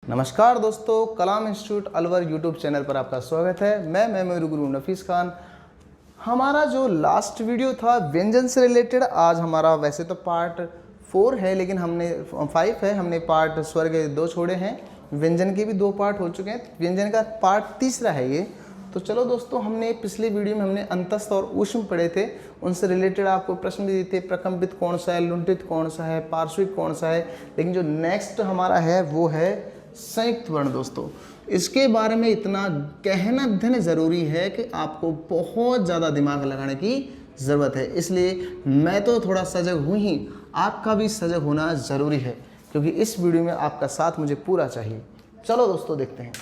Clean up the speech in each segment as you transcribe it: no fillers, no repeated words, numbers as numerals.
नमस्कार दोस्तों, कलाम institute Alwar YouTube channel पर आपका स्वागत है। मैं मेरे गुरु नफीस खान। हमारा जो लास्ट वीडियो था व्यंजन से रिलेटेड, आज हमारा वैसे तो पार्ट 4 है लेकिन हमने 5 है, हमने पार्ट स्वर के 2 छोड़े हैं। व्यंजन के भी 2 पार्ट हो चुके हैं, व्यंजन का पार्ट 3 है ये। तो चलो दोस्तों, हमने पिछले वीडियो में हमने अंतस्थ और ऊष्म पढ़े थे, उनसे रिलेटेड आपको प्रश्न भी दिए थे। प्रकम्पित कौन सा है, लुंठित कौन सा है, पार्श्विक कौन सा है। लेकिन जो नेक्स्ट हमारा है वो है संयुक्त वर्ण। दोस्तों, इसके बारे में इतना गहन अध्ययन ज़रूरी है कि आपको बहुत ज़्यादा दिमाग लगाने की ज़रूरत है। इसलिए मैं तो थोड़ा सजग हूँ ही, आपका भी सजग होना ज़रूरी है, क्योंकि इस वीडियो में आपका साथ मुझे पूरा चाहिए। चलो दोस्तों, देखते हैं।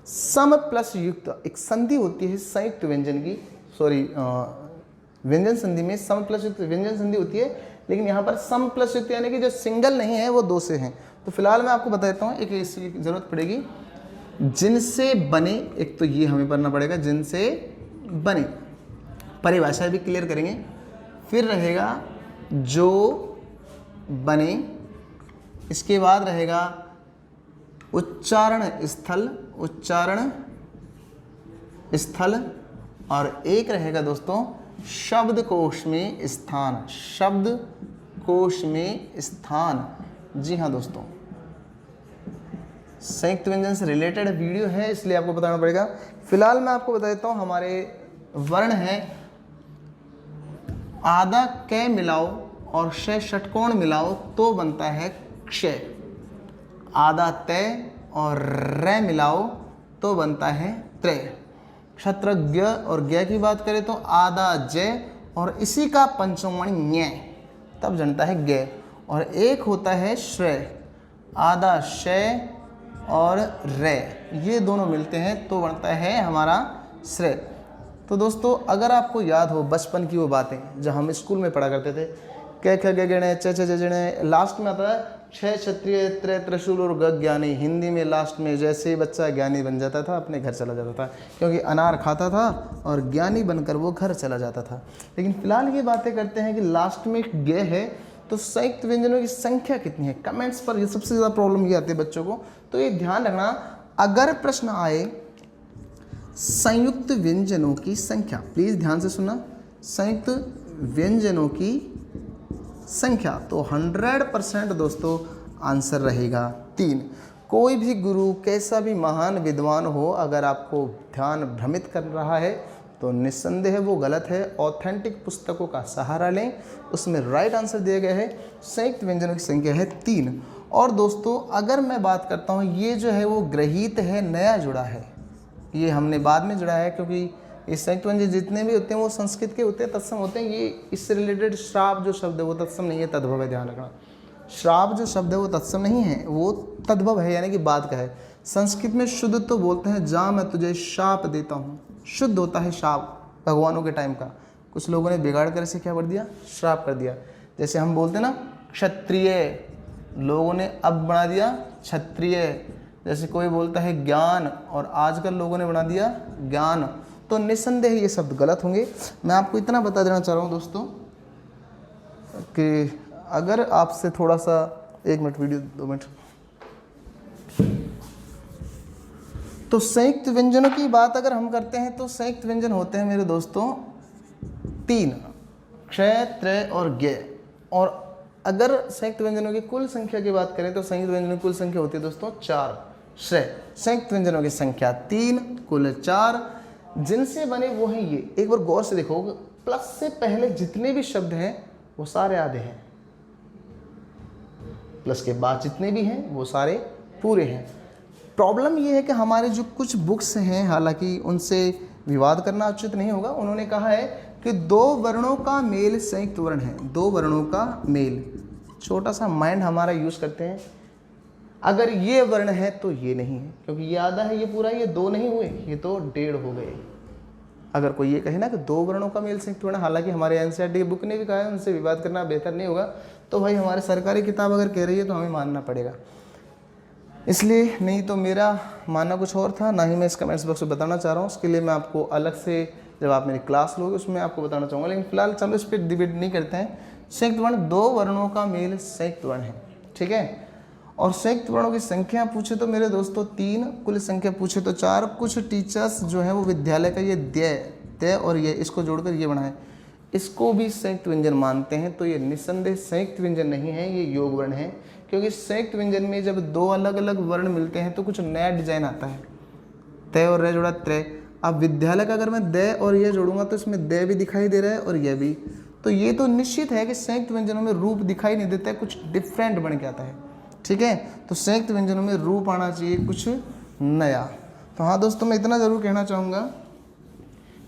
सम प्लस युक्त एक संधि होती है संयुक्त व्यंजन की, व्यंजन संधि में सम प्लस युक्त व्यंजन संधि होती है, लेकिन यहाँ पर सम प्लस युक्त यानी कि जो सिंगल नहीं है वो 2 से हैं। तो फिलहाल मैं आपको बता देता हूँ, एक इसकी ज़रूरत पड़ेगी। जिनसे बने, एक तो ये हमें पढ़ना पड़ेगा, जिनसे बने, परिभाषा भी क्लियर करेंगे। फिर रहेगा जो बने, इसके बाद रहेगा उच्चारण स्थल, और एक रहेगा दोस्तों शब्दकोश में स्थान। जी हाँ दोस्तों, संयुक्त व्यंजन से रिलेटेड वीडियो है, इसलिए आपको बताना पड़ेगा। फिलहाल मैं आपको बता देता हूँ, हमारे वर्ण है आधा क मिलाओ और श षटकोण मिलाओ तो बनता है क्षय। आधा तय और र मिलाओ तो बनता है त्रय। क्षत्रज्ञ और ज्ञ की बात करें तो आधा जय और इसी का पंचम न्य, तब जनता है ज्ञ। और एक होता है श्रेय, आधा शय और रे, ये दोनों मिलते हैं तो बनता है हमारा श्रेय। तो दोस्तों, अगर आपको याद हो बचपन की वो बातें जब हम स्कूल में पढ़ा करते थे, क ख ग गण च च जण, लास्ट में आता है क्षय क्षत्रिय त्रय त्रिशूल और ग ज्ञानी। हिंदी में लास्ट में जैसे ही बच्चा ज्ञानी बन जाता था अपने घर चला जाता था, क्योंकि अनार खाता था और ज्ञानी बनकर वो घर चला जाता था। लेकिन फिलहाल ये बातें करते हैं कि लास्ट में एक ग है, तो संयुक्त व्यंजनों की संख्या कितनी है। कमेंट्स पर ये सबसे ज़्यादा प्रॉब्लम ये आती है बच्चों को, तो ये ध्यान रखना। अगर प्रश्न आए संयुक्त व्यंजनों की संख्या, प्लीज़ ध्यान से सुनना, संयुक्त व्यंजनों की संख्या, तो 100% दोस्तों आंसर रहेगा 3। कोई भी गुरु कैसा भी महान विद्वान हो, अगर आपको ध्यान भ्रमित कर रहा है तो निस्संदेह वो गलत है। ऑथेंटिक पुस्तकों का सहारा लें, उसमें राइट आंसर दिया गया है। संयुक्त व्यंजनों की संख्या है 3। और दोस्तों, अगर मैं बात करता हूँ, ये जो है वो ग्रहीत है, नया जुड़ा है, ये हमने बाद में जुड़ा है, क्योंकि ये संयुक्त व्यंजन जितने भी होते हैं वो संस्कृत के होते हैं, तत्सम होते हैं। ये इससे रिलेटेड श्राप जो शब्द है वो तत्सम नहीं है, तद्भव है, ध्यान रखना। श्राप जो शब्द है वो तत्सम नहीं है, वो तद्भव है, यानी कि बाद का है। संस्कृत में शुद्ध तो बोलते हैं, जा मैं तुझे शाप देता हूँ, शुद्ध होता है शाप, भगवानों के टाइम का। कुछ लोगों ने बिगाड़ कर इसे क्या कर दिया, श्राप कर दिया। जैसे हम बोलते हैं ना क्षत्रिय, लोगों ने अब बना दिया क्षत्रिय। जैसे कोई बोलता है ज्ञान, और आजकल लोगों ने बना दिया ज्ञान। तो निस्संदेह ये शब्द गलत होंगे। मैं आपको इतना बता देना चाह रहा हूँ दोस्तों कि अगर आपसे थोड़ा सा 1 मिनट वीडियो 2 मिनट, तो संयुक्त व्यंजनों की बात अगर हम करते हैं तो संयुक्त व्यंजन होते हैं मेरे दोस्तों 3, क्षय, त्रय और ज्ञ। और अगर संयुक्त व्यंजनों की कुल संख्या की बात करें तो संयुक्त व्यंजनों की कुल संख्या होती है दोस्तों 4। श्रेय, संयुक्त व्यंजनों की संख्या 3, कुल 4। जिनसे बने वो हैं ये। एक बार गौर से देखो, प्लस से पहले जितने भी शब्द हैं वो सारे आधे हैं, प्लस के बाद जितने भी हैं वो सारे पूरे हैं। प्रॉब्लम ये है कि हमारे जो कुछ बुक्स हैं, हालांकि उनसे विवाद करना उचित नहीं होगा, उन्होंने कहा है कि 2 वर्णों का मेल संयुक्त वर्ण है। 2 वर्णों का मेल, छोटा सा माइंड हमारा यूज़ करते हैं। अगर ये वर्ण है तो ये नहीं है, क्योंकि ये आधा है, ये पूरा, ये 2 नहीं हुए, ये तो 1.5 हो गए। अगर कोई ये कहे ना कि 2 वर्णों का मेल संयुक्त वर्ण, हालांकि हमारे एनसीईआरटी की बुक ने भी कहा है, उनसे विवाद करना बेहतर नहीं होगा। तो भाई हमारी सरकारी किताब अगर कह रही है तो हमें मानना पड़ेगा। इसलिए नहीं तो मेरा मानना कुछ और था, ना ही मैं इस कमेंट्स बॉक्स में बताना चाह रहा हूँ। उसके लिए मैं आपको अलग से, जब आप मेरी क्लास लोगे उसमें आपको बताना चाहूँगा। लेकिन फिलहाल चलो इस पर डिबेट नहीं करते हैं। संयुक्त वर्ण 2 वर्णों का मेल संयुक्त वर्ण है, ठीक है। और संयुक्त वर्णों की संख्या पूछे तो मेरे दोस्तों 3, कुल संख्या पूछे तो 4। कुछ टीचर्स जो हैं वो विद्यालय का ये द्य और ये इसको जोड़कर ये बनाए, इसको भी संयुक्त व्यंजन मानते हैं। तो ये निस्संदेह संयुक्त व्यंजन नहीं है, ये योग वर्ण है, क्योंकि संयुक्त व्यंजन में जब दो अलग अलग वर्ण मिलते हैं तो कुछ नया डिजाइन आता है। तय और रे जोड़ा त्रय। अब विद्यालय का अगर मैं दे और ये जोड़ूंगा तो इसमें दे भी दिखाई दे रहा है और ये भी, तो ये तो निश्चित है कि संयुक्त व्यंजनों में रूप दिखाई नहीं देता है, कुछ डिफरेंट बन के आता है। ठीक है, तो संयुक्त व्यंजनों में रूप आना चाहिए कुछ नया। तो हाँ दोस्तों, मैं इतना जरूर कहना चाहूँगा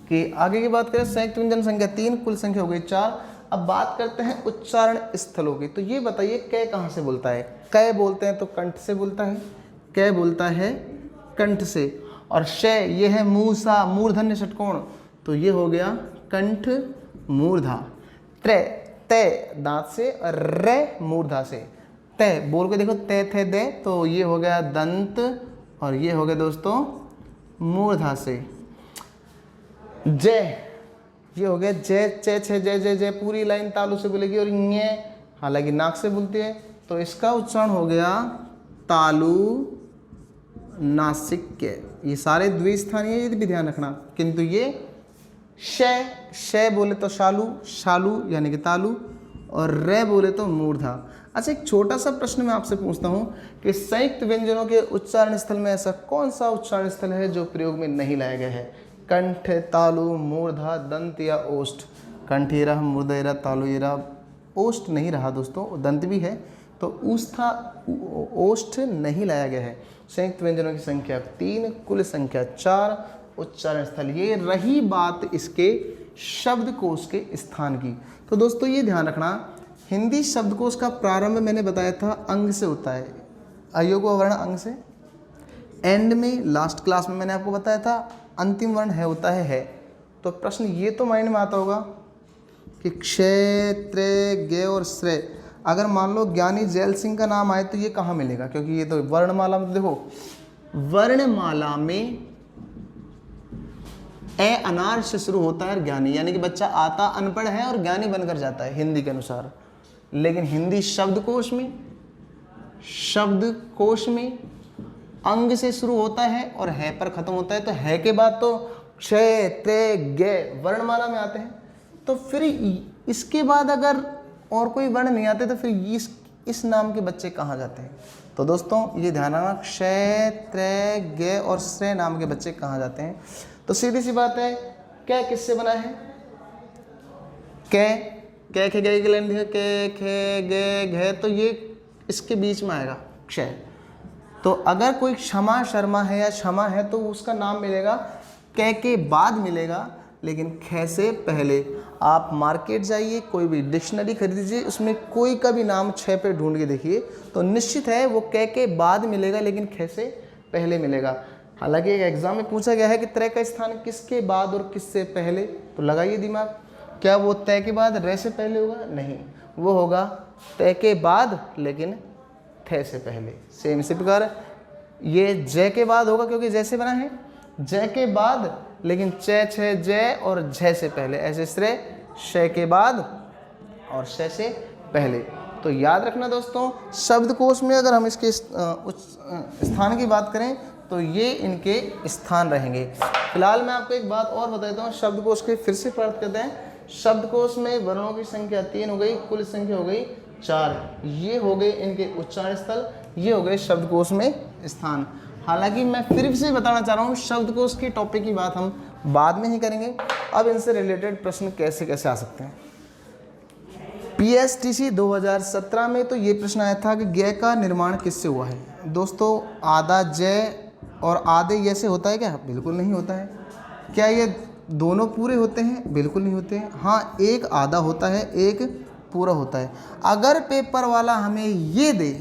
कि आगे की बात करें, संयुक्त व्यंजन संख्या 3, कुल संख्या हो गई 4। अब बात करते हैं उच्चारण स्थलों की। तो ये बताइए कै कहाँ से बोलता है? कै बोलते हैं तो कंठ से बोलता है, कै बोलता है कंठ से। और शय ये है मूसा, मूर्धन्य षटकोण, तो ये हो गया कंठ मूर्धा। त्रय तय दांत से और रे मूर्धा से। तय बोल के देखो, तय थे दे, तो ये हो गया दंत और ये हो गया दोस्तों मूर्धा से। जय ये हो गया जय, चे छे जय जय जय, पूरी लाइन तालु से बोलेगी। और ये हालांकि नाक से बोलती है, तो इसका उच्चारण हो गया तालु नासिक्य। ये सारे द्विस्थानीय, ये भी ध्यान रखना। किंतु ये शय, शय बोले तो शालू, शालू यानी कि तालु, और रे बोले तो मूर्धा। अच्छा, एक छोटा सा प्रश्न मैं आपसे पूछता हूँ कि संयुक्त व्यंजनों के उच्चारण स्थल में ऐसा कौन सा उच्चारण स्थल है जो प्रयोग में नहीं लाया गया है? कंठ, तालु, मूर्धा, दंत या ओष्ठ? कंठ ये रहा, मूर्धा ये रहा, तालु ये रहा, ओष्ठ नहीं रहा दोस्तों, दंत भी है, तो ऊष्ठा ओष्ठ नहीं लाया गया है। संयुक्त व्यंजनों की संख्या 3, कुल संख्या 4, उच्चारण स्थल। ये रही बात इसके शब्दकोश के स्थान की। तो दोस्तों ये ध्यान रखना, हिंदी शब्दकोश का प्रारंभ मैंने बताया था अंग से होता है, अयोग वर्ण अंग से। एंड में लास्ट क्लास में मैंने आपको बताया था अंतिम वर्ण है होता है। तो प्रश्न ये तो माइंड में आता होगा कि क्षय, त्रय, गे और श्रेय, अगर मान लो ज्ञानी जैल सिंह का नाम आए तो ये कहाँ मिलेगा? क्योंकि ये तो वर्णमाला में, देखो वर्णमाला में ए अनार से शुरू होता है ज्ञानी, यानी कि बच्चा आता अनपढ़ है और ज्ञानी बनकर जाता है हिंदी के अनुसार। लेकिन हिंदी शब्दकोश में अंग से शुरू होता है और है पर खत्म होता है। तो है के बाद तो क्षय, त्रय, गे वर्णमाला में आते हैं। तो फिर इसके बाद अगर और कोई वर्ण नहीं आते तो फिर इस नाम के बच्चे कहाँ जाते हैं? तो दोस्तों ये ध्यान रखना, क्षय, त्रय, गे और श्रेय नाम के बच्चे कहाँ जाते हैं? तो सीधी सी बात है, क्या किससे बना है? कै खे गे के खे गे घे, तो ये इसके बीच में आएगा क्षय। तो अगर कोई क्षमा शर्मा है या क्षमा है तो उसका नाम मिलेगा कै के बाद मिलेगा, लेकिन खे से पहले। आप मार्केट जाइए, कोई भी डिक्शनरी खरीदीजिए, उसमें कोई का भी नाम छः पे ढूंढ के देखिए, तो निश्चित है वो कै के बाद मिलेगा, लेकिन खे से पहले मिलेगा। हालांकि एक एग्जाम में पूछा गया है कि त्रय का स्थान किसके बाद और किससे पहले, तो लगाइए दिमाग, क्या वो तय के बाद रे से पहले होगा? नहीं, वो होगा तय के बाद लेकिन थे से पहले। सेम इसी प्रकार ये जय के बाद होगा, क्योंकि जैसे बना है जय के बाद, लेकिन चे छे जय और झय से पहले। ऐसे श्रेय शय के बाद और शय से पहले। तो याद रखना दोस्तों, शब्दकोश में अगर हम इसके स्थान की बात करें तो ये इनके स्थान रहेंगे। फिलहाल मैं आपको एक बात और बता देता हूँ, शब्दकोश के फिर से प्राप्त करते हैं। शब्दकोश में वर्णों की संख्या 3 हो गई, कुल संख्या हो गई 4। ये हो गए इनके उच्चारण स्थल, ये हो गए शब्दकोश में स्थान। हालांकि मैं फिर से बताना चाह रहा हूँ, शब्दकोश के टॉपिक की बात हम बाद में ही करेंगे। अब इनसे रिलेटेड प्रश्न कैसे कैसे आ सकते हैं। PSTC 2017 में तो ये प्रश्न आया था कि ज्ञ का निर्माण किससे हुआ है? दोस्तों आधा जय और आधे ये से होता है क्या? बिल्कुल नहीं होता है। क्या ये दोनों पूरे होते हैं? बिल्कुल नहीं होते हैं। हाँ, एक आधा होता है, एक पूरा होता है। अगर पेपर वाला हमें ये दे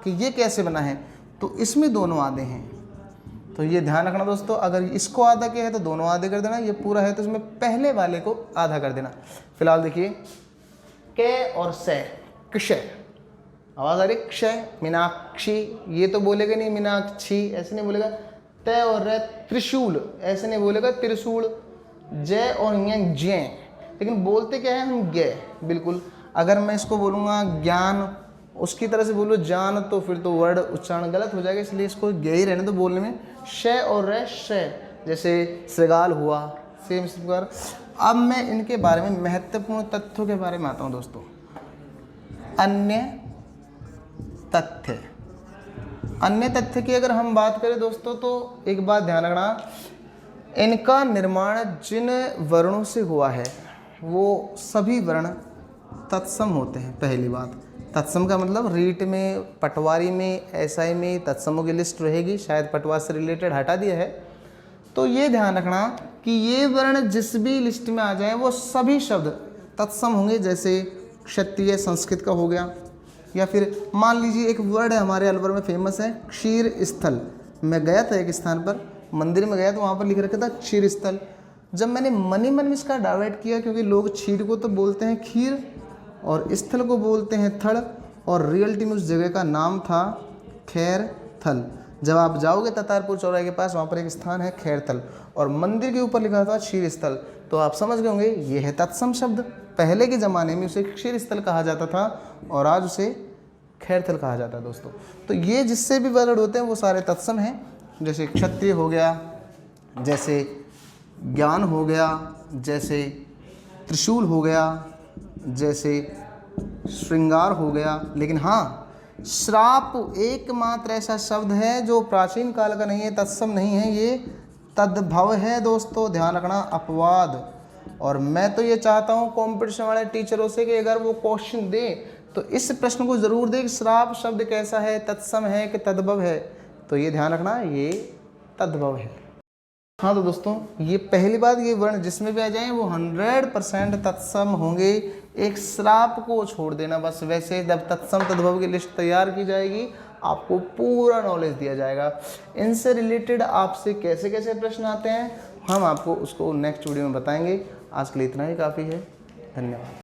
कि ये कैसे बना है, तो इसमें दोनों आधे हैं, तो ये ध्यान रखना दोस्तों। अगर इसको आधा किया है तो दोनों आधे कर देना, ये पूरा है तो इसमें पहले वाले को आधा कर देना। फिलहाल देखिए, कै और से, क्षय, आवाज आ रही, क्षय, मीनाक्षी, ये तो बोलेगा नहीं मीनाक्षी, ऐसे नहीं बोलेगा। तय और रे, त्रिशूल, ऐसे नहीं बोलेगा त्रिशूल। जय और जय, लेकिन बोलते क्या है हम? ज्ञ। बिल्कुल, अगर मैं इसको बोलूँगा ज्ञान, उसकी तरह से बोलो जान तो फिर तो वर्ड उच्चारण गलत हो जाएगा, इसलिए इसको यही रहने दो बोलने में। श और र श, जैसे श्रृगाल हुआ, सेम इस प्रकार। अब मैं इनके बारे में महत्वपूर्ण तथ्यों के बारे में आता हूँ दोस्तों। अन्य तथ्य, अन्य तथ्य की अगर हम बात करें दोस्तों तो एक बात ध्यान रखना, इनका निर्माण जिन वर्णों से हुआ है वो सभी वर्ण तत्सम होते हैं। पहली बात, तत्सम का मतलब रीट में, पटवारी में, एसआई में तत्समों की लिस्ट रहेगी, शायद पटवार से रिलेटेड हटा दिया है। तो ये ध्यान रखना कि ये वर्ण जिस भी लिस्ट में आ जाए वो सभी शब्द तत्सम होंगे। जैसे क्षत्रिय संस्कृत का हो गया, या फिर मान लीजिए एक वर्ड है हमारे अलवर में फेमस है, क्षीर स्थल। मैं गया था एक स्थान पर, मंदिर में गया तो वहाँ पर लिख रखा था क्षीर स्थल। जब मैंने मन ही मन में इसका डाइवर्ट किया, क्योंकि लोग क्षीर को तो बोलते हैं खीर और स्थल को बोलते हैं थड़, और रियलिटी में उस जगह का नाम था खैर थल। जब आप जाओगे ततारपुर चौराहे के पास, वहाँ पर एक स्थान है खैरथल, और मंदिर के ऊपर लिखा था क्षीर स्थल, तो आप समझ गए होंगे ये है तत्सम शब्द। पहले के ज़माने में उसे क्षीर स्थल कहा जाता था और आज उसे खैरथल कहा जाता है दोस्तों। तो ये जिससे भी वर्ड होते हैं वो सारे तत्सम हैं। जैसे क्षत्रिय हो गया, जैसे ज्ञान हो गया, जैसे त्रिशूल हो गया, जैसे श्रृंगार हो गया। लेकिन हाँ, श्राप एकमात्र ऐसा शब्द है जो प्राचीन काल का नहीं है, तत्सम नहीं है, ये तद्भव है दोस्तों, ध्यान रखना, अपवाद। और मैं तो ये चाहता हूँ कॉम्पिटिशन वाले टीचरों से कि अगर वो क्वेश्चन दें तो इस प्रश्न को ज़रूर दें कि श्राप शब्द कैसा है, तत्सम है कि तद्भव है। तो ये ध्यान रखना, ये तद्भव है। हाँ तो दोस्तों, ये पहली बात, ये वर्ण जिसमें भी आ जाए वो 100% तत्सम होंगे। एक श्राप को छोड़ देना बस। वैसे जब तत्सम तद्भव की लिस्ट तैयार की जाएगी आपको पूरा नॉलेज दिया जाएगा। इनसे रिलेटेड आपसे कैसे कैसे प्रश्न आते हैं हम आपको उसको नेक्स्ट वीडियो में बताएंगे। आज के लिए इतना ही काफ़ी है। धन्यवाद।